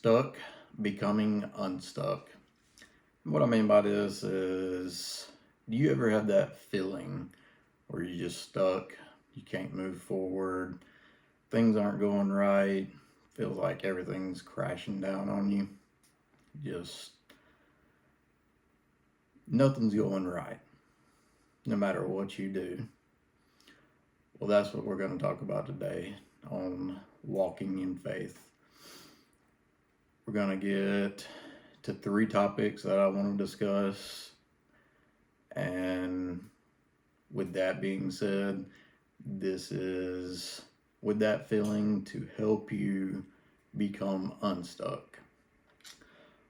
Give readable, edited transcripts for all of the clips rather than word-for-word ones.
Unstuck, becoming unstuck. What I mean by this is, do you ever have that feeling where you're just stuck, you can't move forward, things aren't going right, feels like everything's crashing down on you, just nothing's going right, no matter what you do? Well, that's what we're going to talk about today on walking in faith. We're going to get to three topics that I want to discuss. And with that being said, this is with that feeling to help you become unstuck.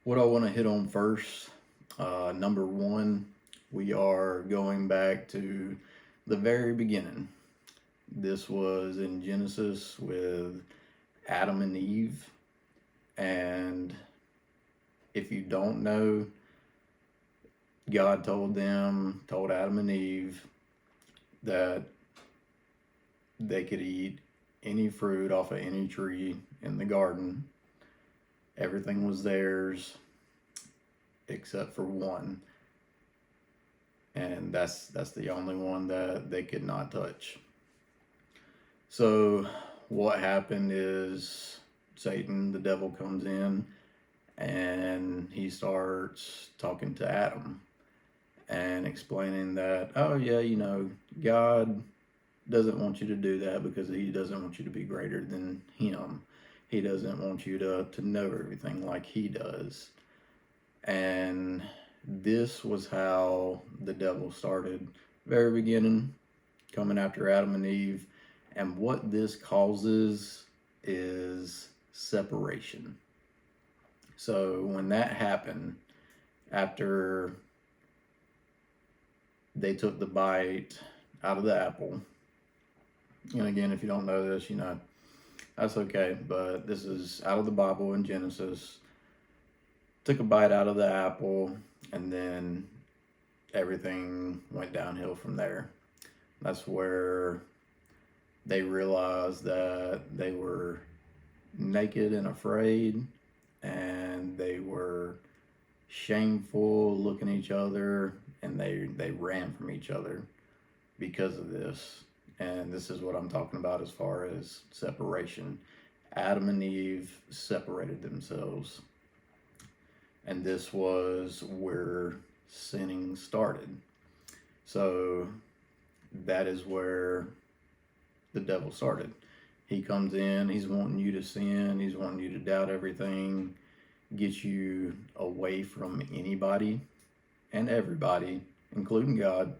What I want to hit on first, number one, we are going back to the very beginning. This was in Genesis with Adam and Eve. And if you don't know, God told Adam and Eve, that they could eat any fruit off of any tree in the garden. Everything was theirs except for one. And that's the only one that they could not touch. So what happened is Satan, the devil, comes in and he starts talking to Adam and explaining that, oh yeah, God doesn't want you to do that because he doesn't want you to be greater than him. He doesn't want you to know everything like he does. And this was how the devil started, very beginning, coming after Adam and Eve. And what this causes is separation. So when that happened, after they took the bite out of the apple, and again, if you don't know this, that's okay, but this is out of the Bible in Genesis. Took a bite out of the apple, and then everything went downhill from there. That's where they realized that they were naked and afraid, and they were shameful, looking at each other, and they ran from each other because of this. And this is what I'm talking about as far as separation. Adam and Eve separated themselves. And this was where sinning started. So that is where the devil started. He comes in, he's wanting you to sin, he's wanting you to doubt everything, get you away from anybody and everybody, including God.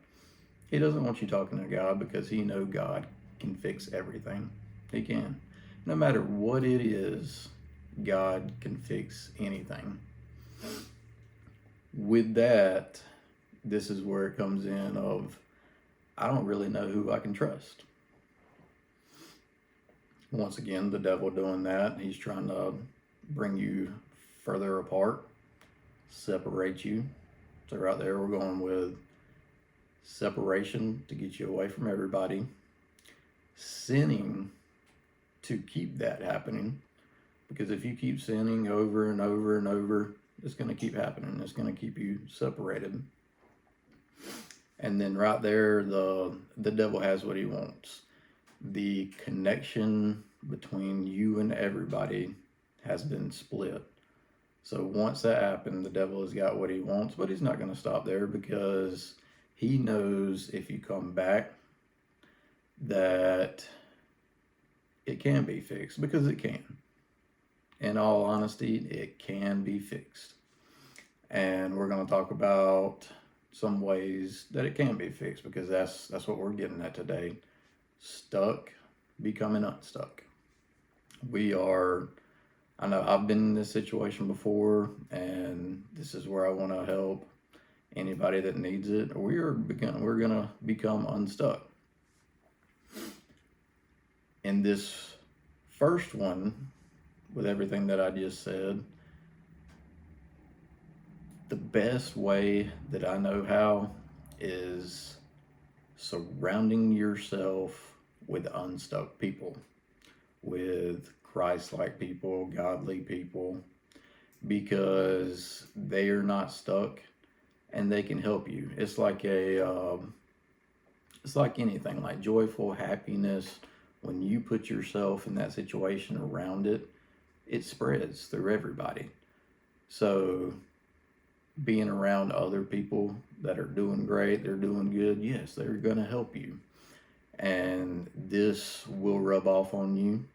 He doesn't want you talking to God because he knows God can fix everything. He can. No matter what it is, God can fix anything. With that, this is where it comes in of, I don't really know who I can trust. Once again, the devil doing that. He's trying to bring you further apart, separate you. So right there, we're going with separation to get you away from everybody, sinning to keep that happening, because if you keep sinning over and over and over, it's going to keep happening. It's going to keep you separated. And then right there, the devil has what he wants. The connection between you and everybody has been split. So once that happened, the devil has got what he wants, but he's not going to stop there, because he knows if you come back that it can be fixed, because it can. In all honesty, it can be fixed. And we're going to talk about some ways that it can be fixed, because that's what we're getting at today. Stuck, becoming unstuck. I know I've been in this situation before, and this is where I want to help anybody that needs it. We're gonna become unstuck. In this first one, with everything that I just said, the best way that I know how is surrounding yourself with unstuck people, with Christ-like people, godly people, because they are not stuck and they can help you. It's like anything, like joyful happiness. When you put yourself in that situation around it, it spreads through everybody. So being around other people that are doing great, they're doing good, yes, they're going to help you. And this will rub off on you.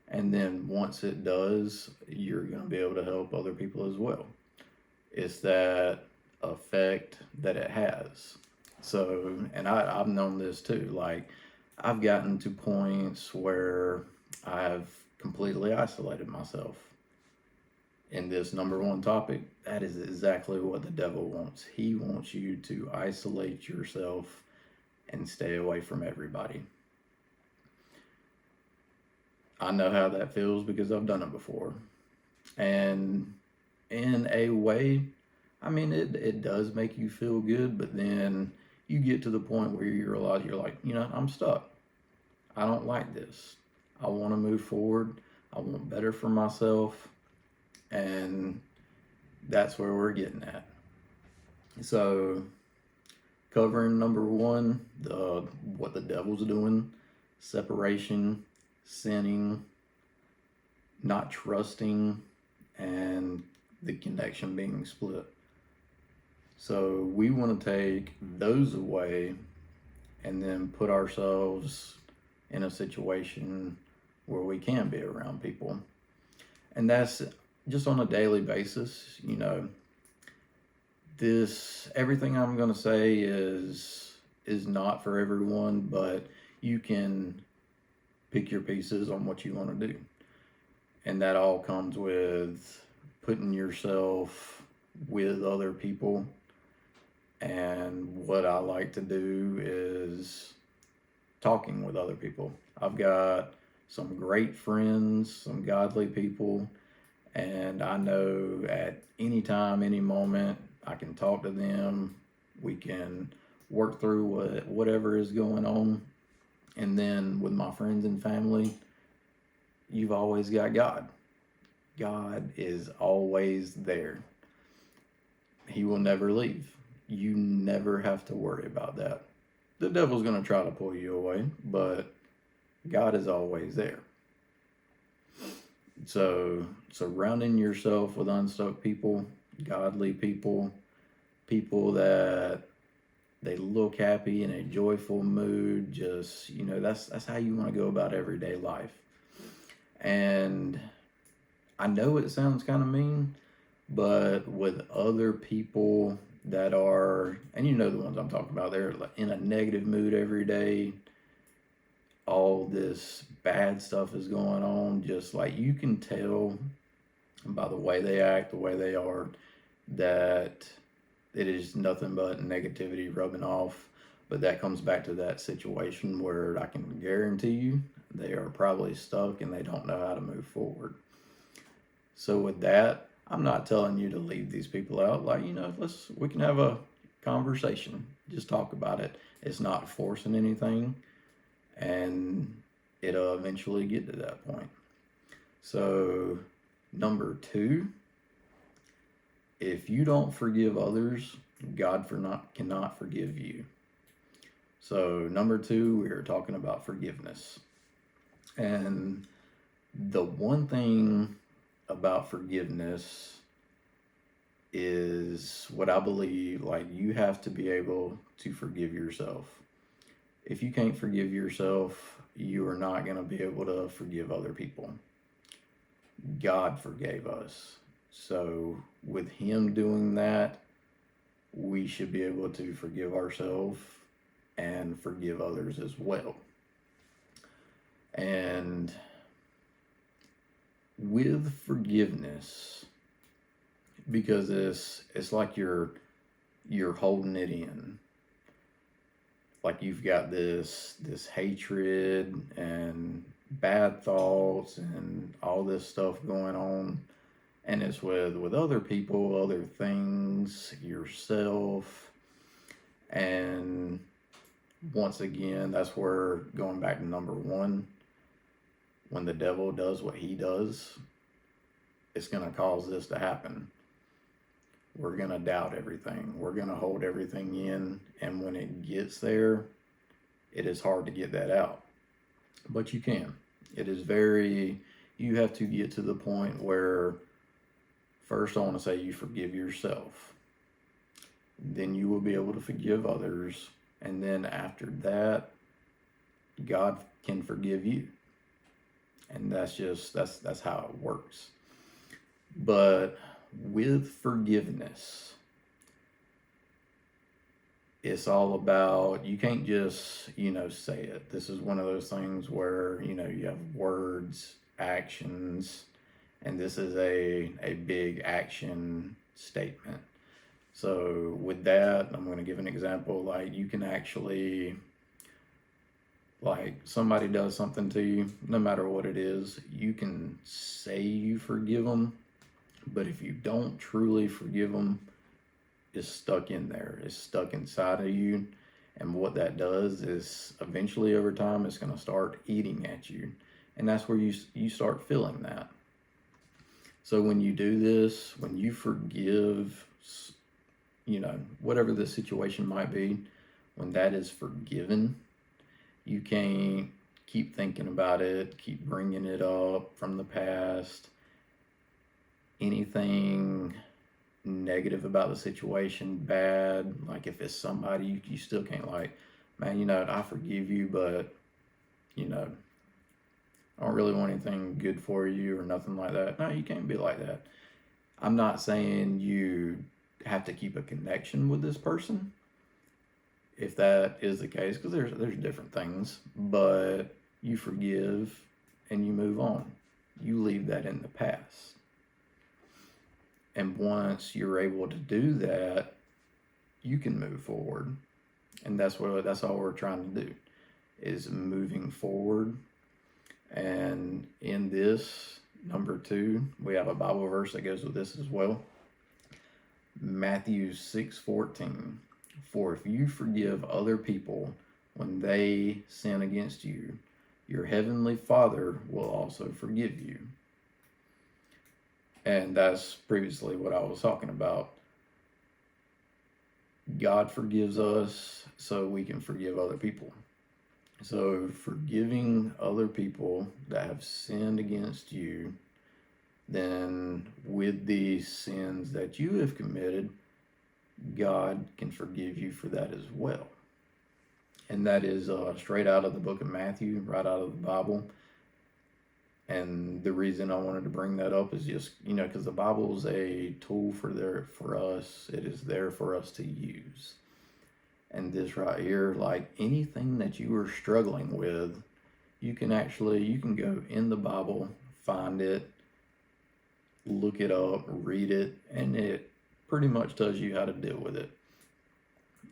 And then once it does, you're going to be able to help other people as well. It's that effect that it has. So, and I've known this too. Like, I've gotten to points where I've completely isolated myself in this number one topic. That is exactly what the devil wants. He wants you to isolate yourself and stay away from everybody. I know how that feels because I've done it before. And in a way, I mean, it does make you feel good, but then you get to the point where you realize you're like, I'm stuck. I don't like this. I want to move forward. I want better for myself. And that's where we're getting at. So, covering number one, what the devil's doing, separation, sinning, not trusting, and the connection being split. So we want to take those away and then put ourselves in a situation where we can be around people. And that's just on a daily basis. Everything I'm going to say is not for everyone, but you can pick your pieces on what you want to do. And that all comes with putting yourself with other people. And what I like to do is talking with other people. I've got some great friends, some godly people, and I know at any time, any moment, I can talk to them. We can work through whatever is going on. And then with my friends and family, you've always got God. God is always there. He will never leave. You never have to worry about that. The devil's going to try to pull you away, but God is always there. So surrounding yourself with unstuck people, godly people, people that they look happy in a joyful mood, just, that's how you want to go about everyday life. And I know it sounds kind of mean, but with other people that are, and the ones I'm talking about, they're in a negative mood every day, all this bad stuff is going on, just like you can tell by the way they act, the way they are, that it is nothing but negativity rubbing off. But that comes back to that situation where I can guarantee you they are probably stuck and they don't know how to move forward. So with that, I'm not telling you to leave these people out. Like, we can have a conversation. Just talk about it. It's not forcing anything, and it'll eventually get to that point. So, number 2, if you don't forgive others, God cannot forgive you. So, number 2, we are talking about forgiveness. And the one thing about forgiveness is what I believe, like, you have to be able to forgive yourself. If you can't forgive yourself, you are not going to be able to forgive other people. God forgave us. So with Him doing that, we should be able to forgive ourselves and forgive others as well. And with forgiveness, because it's like you're holding it in, like you've got this hatred and bad thoughts and all this stuff going on, and it's with other people, other things, yourself. And once again, that's where, going back to number 1, when the devil does what he does, it's going to cause this to happen. We're going to doubt everything. We're going to hold everything in. And when it gets there, it is hard to get that out. But you can. It is you have to get to the point where, first, I want to say you forgive yourself. Then you will be able to forgive others. And then after that, God can forgive you. And that's how it works. But with forgiveness, it's all about, you can't just, say it. This is one of those things where, you have words, actions, and this is a big action statement. So with that, I'm going to give an example. Like, you can actually, like, somebody does something to you, no matter what it is, you can say you forgive them, but if you don't truly forgive them, it's stuck in there. It's stuck inside of you. And what that does is eventually over time, it's going to start eating at you. And that's where you start feeling that. So when you do this, when you forgive, whatever the situation might be, when that is forgiven, you can't keep thinking about it, keep bringing it up from the past. Anything negative about the situation, bad, like if it's somebody, you still can't, like, man, I forgive you, but, I don't really want anything good for you or nothing like that. No, you can't be like that. I'm not saying you have to keep a connection with this person, if that is the case, because there's different things, but you forgive and you move on. You leave that in the past. And once you're able to do that, you can move forward. And that's all we're trying to do, is moving forward. And in this, number 2, we have a Bible verse that goes with this as well. Matthew 6:14. For if you forgive other people when they sin against you, your heavenly Father will also forgive you. And that's previously what I was talking about. God forgives us so we can forgive other people. So forgiving other people that have sinned against you, then with the sins that you have committed, God can forgive you for that as well. And that is straight out of the book of Matthew, right out of the Bible. And the reason I wanted to bring that up is just, because the Bible is a tool for us. It is there for us to use. And this right here, like anything that you are struggling with, you can go in the Bible, find it, look it up, read it, and it pretty much tells you how to deal with it.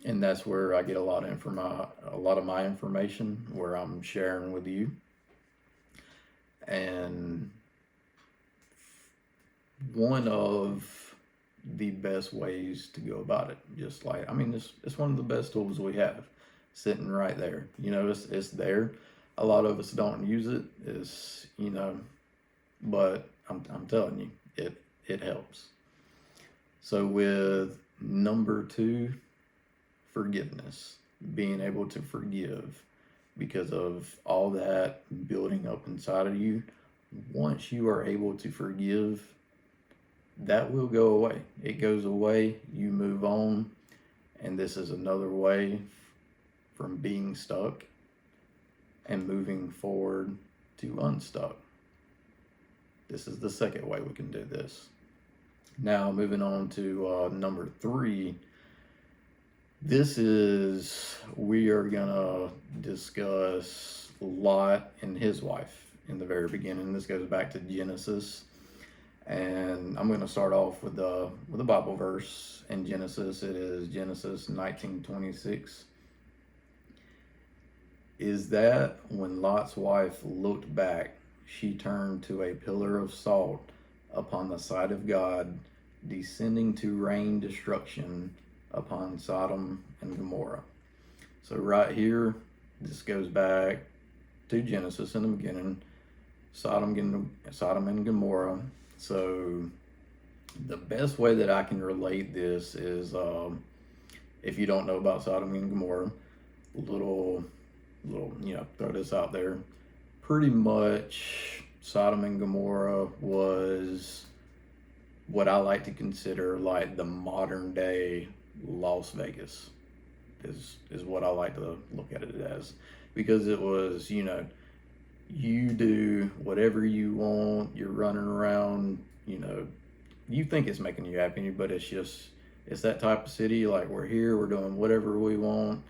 And that's where I get a lot of my information, where I'm sharing with you. And one of the best ways to go about it, just like, it's one of the best tools we have, sitting right there. It's there. A lot of us don't use it. But I'm telling you, it helps. So with number 2, forgiveness, being able to forgive because of all that building up inside of you. Once you are able to forgive, that will go away. It goes away, you move on, and this is another way from being stuck and moving forward to unstuck. This is the second way we can do this. Now, moving on to number 3. We are gonna discuss Lot and his wife in the very beginning. This goes back to Genesis. And I'm going to start off with a Bible verse in Genesis. It is Genesis 19:26. Is that when Lot's wife looked back, she turned to a pillar of salt upon the sight of God, descending to rain destruction upon Sodom and Gomorrah. So right here, this goes back to Genesis in the beginning. Sodom and Gomorrah So the best way that I can relate this is, if you don't know about Sodom and Gomorrah, little, throw this out there. Pretty much, Sodom and Gomorrah was what I like to consider like the modern day Las Vegas. Is what I like to look at it as, because it was, you do whatever you want. You're running around, you think it's making you happy, but it's that type of city. Like, we're here, we're doing whatever we want.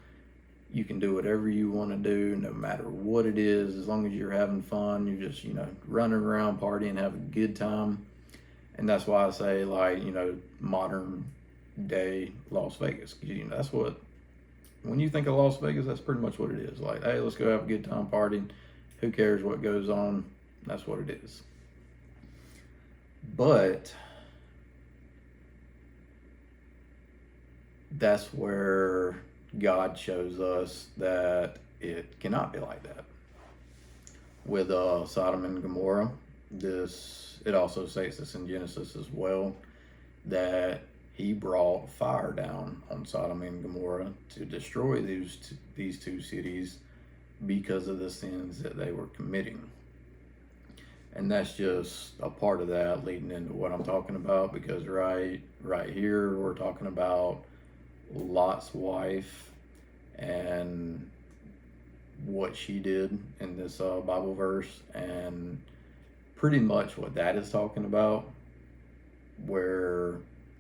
You can do whatever you want to do, no matter what it is, as long as you're having fun. You're just, running around, partying, having a good time. And that's why I say, like, modern day Las Vegas. That's what, when you think of Las Vegas, that's pretty much what it is. Like, hey, let's go have a good time partying. Who cares what goes on? That's what it is. But that's where God shows us that it cannot be like that. With Sodom and Gomorrah, it also states this in Genesis as well, that he brought fire down on Sodom and Gomorrah to destroy these two cities because of the sins that they were committing. And that's just a part of that leading into what I'm talking about, because right here we're talking about Lot's wife and what she did in this Bible verse, and pretty much what that is talking about, where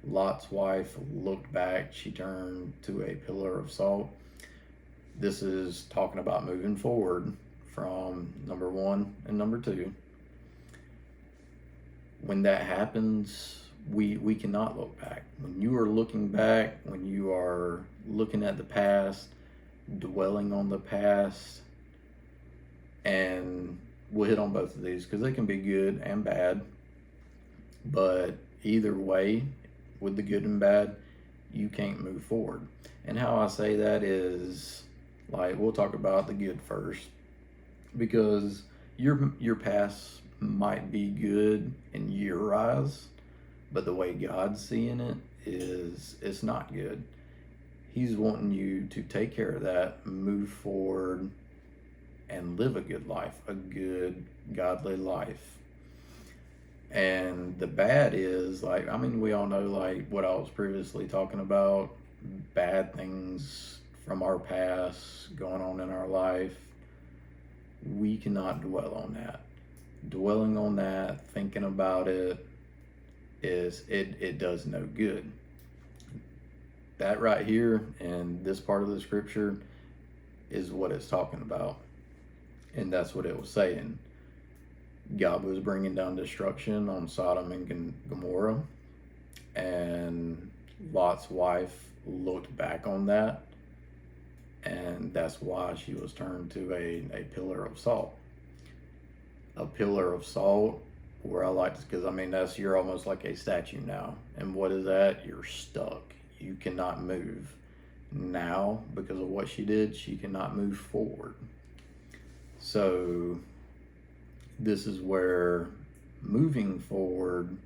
Lot's wife looked back, she turned to a pillar of salt. This is talking about moving forward from number 1 and number 2. When that happens, we cannot look back. When you are looking back, when you are looking at the past, dwelling on the past, and we'll hit on both of these because they can be good and bad, but either way, with the good and bad, you can't move forward. And how I say that is, like, we'll talk about the good first, because your past might be good in your eyes, but the way God's seeing it is, it's not good. He's wanting you to take care of that, move forward, and live a good life, a good, godly life. And the bad is, like, we all know, like, what I was previously talking about, bad things from our past going on in our life. We cannot dwell on that. Dwelling on that, thinking about it, it does no good. That right here in this part of the scripture is what it's talking about. And that's what it was saying. God was bringing down destruction on Sodom and Gomorrah, and Lot's wife looked back on that, and that's why she was turned to a pillar of salt. A pillar of salt, where I like to, because you're almost like a statue now. And what is that? You're stuck. You cannot move. Now, because of what she did, she cannot move forward. So this is where moving forward,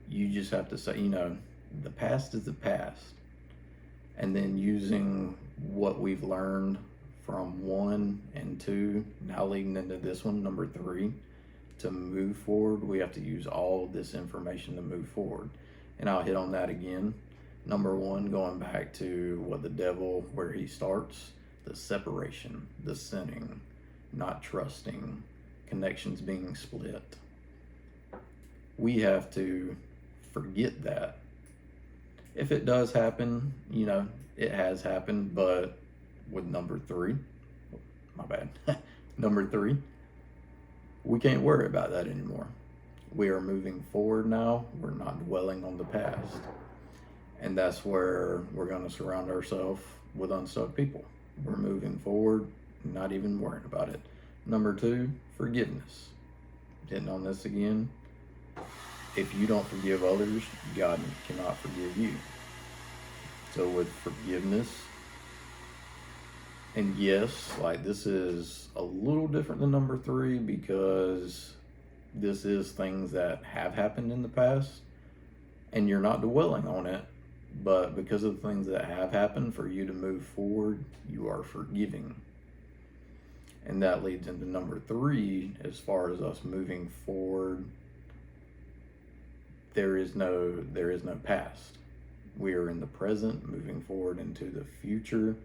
you just have to say, the past is the past. And then using what we've learned from 1 and 2, now leading into this one, number 3, to move forward, we have to use all this information to move forward. And I'll hit on that again. Number 1, going back to where he starts, the separation, the sinning, not trusting, connections being split. We have to forget that. If it does happen, it has happened, but with number 3, my bad, number 3, we can't worry about that anymore. We are moving forward now. We're not dwelling on the past. And that's where we're going to surround ourselves with unstuck people. We're moving forward, not even worrying about it. Number 2, forgiveness. Hitting on this again. If you don't forgive others, God cannot forgive you. So with forgiveness, and yes, like, this is a little different than number 3, because this is things that have happened in the past, and you're not dwelling on it, but because of the things that have happened, for you to move forward, you are forgiving. And that leads into number 3, as far as us moving forward. There is no past. We are in the present, moving forward into the future,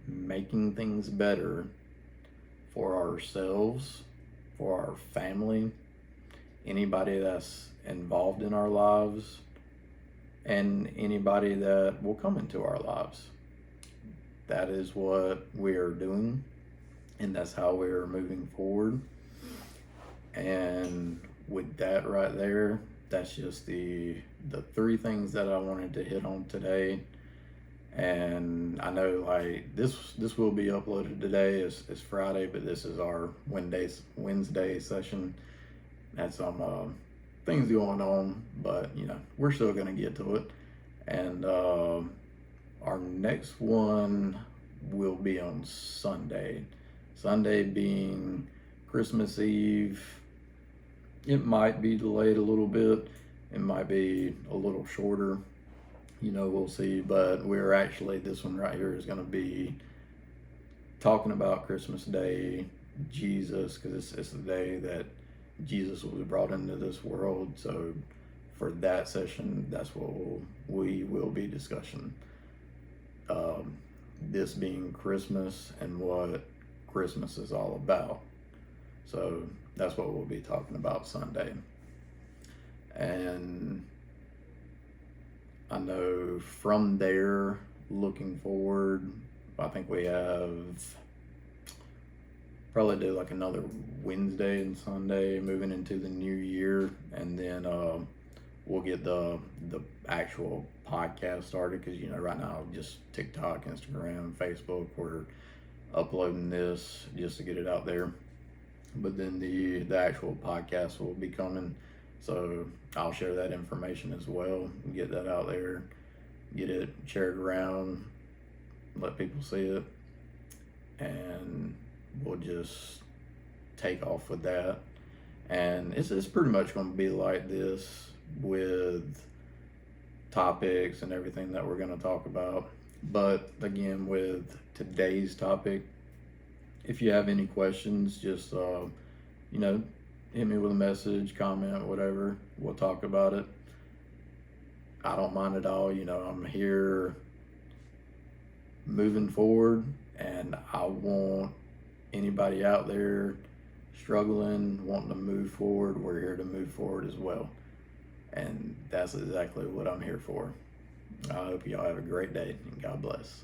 making things better for ourselves, for our family, anybody that's involved in our lives, and anybody that will come into our lives. That is what we are doing, and that's how we are moving forward. And with that right there, that's just the 3 things that I wanted to hit on today. And I know, like, this will be uploaded today. It's Friday, but this is our Wednesday session. Had some things going on, but we're still gonna get to it. And our next one will be on Sunday. Sunday being Christmas Eve. It might be delayed a little bit. It might be a little shorter. We'll see. But this one right here is going to be talking about Christmas Day, Jesus, because it's the day that Jesus was brought into this world. So for that session, that's what we will be discussing. This being Christmas and what Christmas is all about. So that's what we'll be talking about Sunday. And I know from there, looking forward, I think we have probably do like another Wednesday and Sunday moving into the new year, and then we'll get the actual podcast started, because right now just TikTok, Instagram, Facebook, we're uploading this just to get it out there. But then the actual podcast will be coming, so I'll share that information as well, get that out there, get it shared around, let people see it, and we'll just take off with that. And it's pretty much going to be like this with topics and everything that we're going to talk about. But again, with today's topic, if you have any questions, just hit me with a message, comment, whatever. We'll talk about it. I don't mind at all. I'm here moving forward, and I want anybody out there struggling, wanting to move forward, we're here to move forward as well. And that's exactly what I'm here for. I hope y'all have a great day, and God bless.